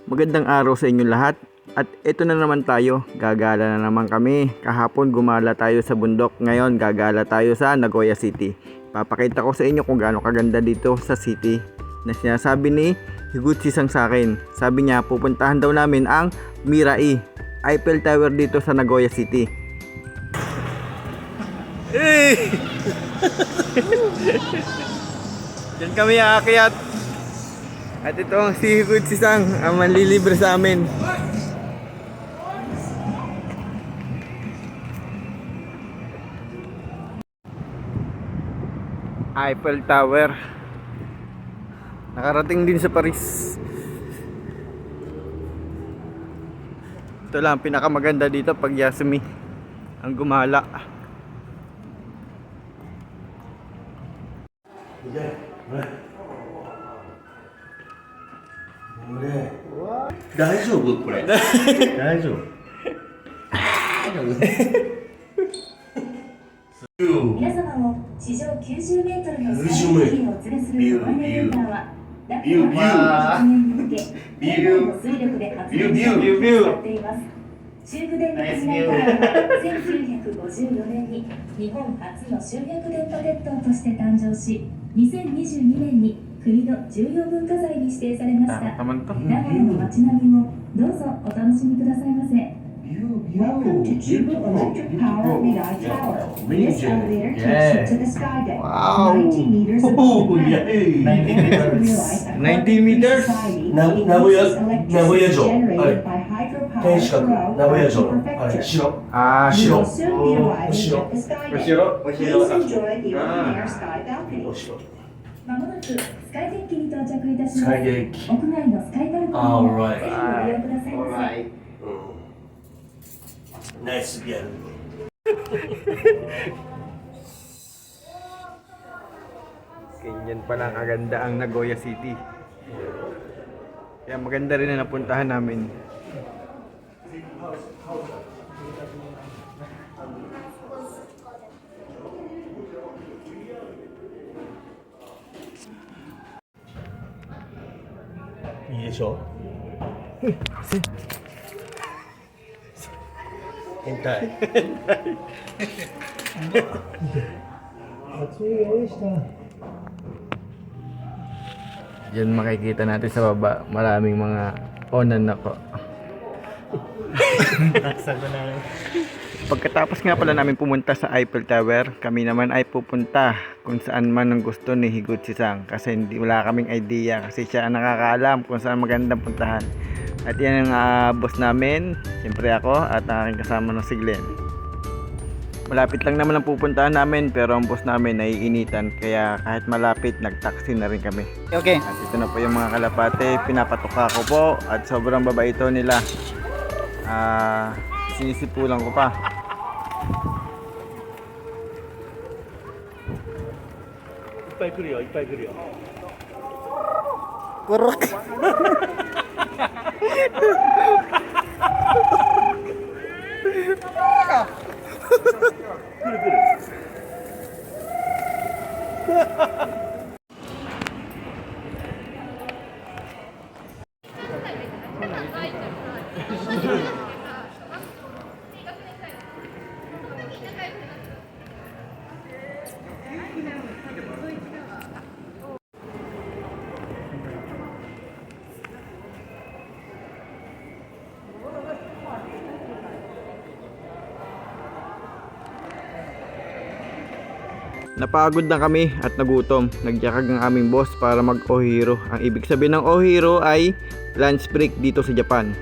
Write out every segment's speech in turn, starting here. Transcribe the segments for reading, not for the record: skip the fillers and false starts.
Magandang araw sa inyong lahat. At ito na naman tayo, gagala na naman kami. Kahapon gumala tayo sa bundok, ngayon gagala tayo sa Nagoya City. Papakita ko sa inyo kung gaano kaganda dito sa city na sinasabi ni Higuchi-san sa akin. Sabi niya pupuntahan daw namin ang Mirai, Eiffel Tower dito sa Nagoya City. Diyan kami aakyat. At ito ang si Higuchi-san ang manlilibre sa amin. Eiffel Tower. Nakarating din sa Paris. Ito lang pinakamaganda dito pag Yasumi ang gumala.皆様も地上90メートルのスカイツリーをお連れするワンエレベーターは落下の実現に向け天然の水力で発電し使っています。中部電力スナイパーは1954年に日本初の集約電波鉄塔として誕生し、2022年に国の重要文化財に指定されました。長野の街並みもどうぞお楽しみくださいませ。Welcome to Chubu Electric Power Mirai Tower. This elevator takes you to the sky deck. 90 meters above the ground. 90 meters? 名古屋城、はい、天守閣、名古屋城、はい、城。ああ、城。お城。お城。お城。まもなくスカイデッキに到着いたします。スカイデッキ。屋外のスカイバルコニーをぜひご利用くださいませ。ナイスギャル。Ganyan pala kaganda ang Nagoya City. Kaya maganda rin na napuntahan namin.いいでしょ変態。Diyan makikita natin sa baba, maraming mga onan na po. Pagkatapos nga pala namin pumunta sa Eiffel Tower, kami naman ay pupunta kung saan man ang gusto ni Higuchi-san kasi wala kaming idea kasi siya ang nakakaalam kung saan magandang puntahan. At yan ang boss namin, siyempre ako at ang aking kasama na si Glenn. Malapit lang naman ang pupuntahan namin pero ang boss namin naiinitan kaya kahit malapit nag-taxi na rin kami. Okay. At ito na po yung mga kalapate, pinapatuka ko po at sobrang babait ito nila. Sinisipulan ko pa. Ippay来るよ、いっぱい来るよ。Kurok. Napagod na kami at nagutom. Nagyakag ang aming boss para mag-ohiro. Ang ibig sabihin ng ohiro ay lunch break dito sa Japan.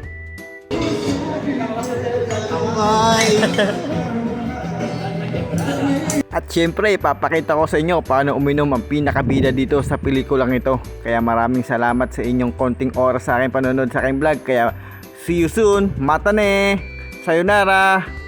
At syempre ipapakita ko sa inyo paano uminom ang pinakabida dito sa pelikulang ito. Kaya maraming salamat sa inyong konting oras sa aking panonood sa aking vlog. Kaya see you soon. Mata ne! Sayonara!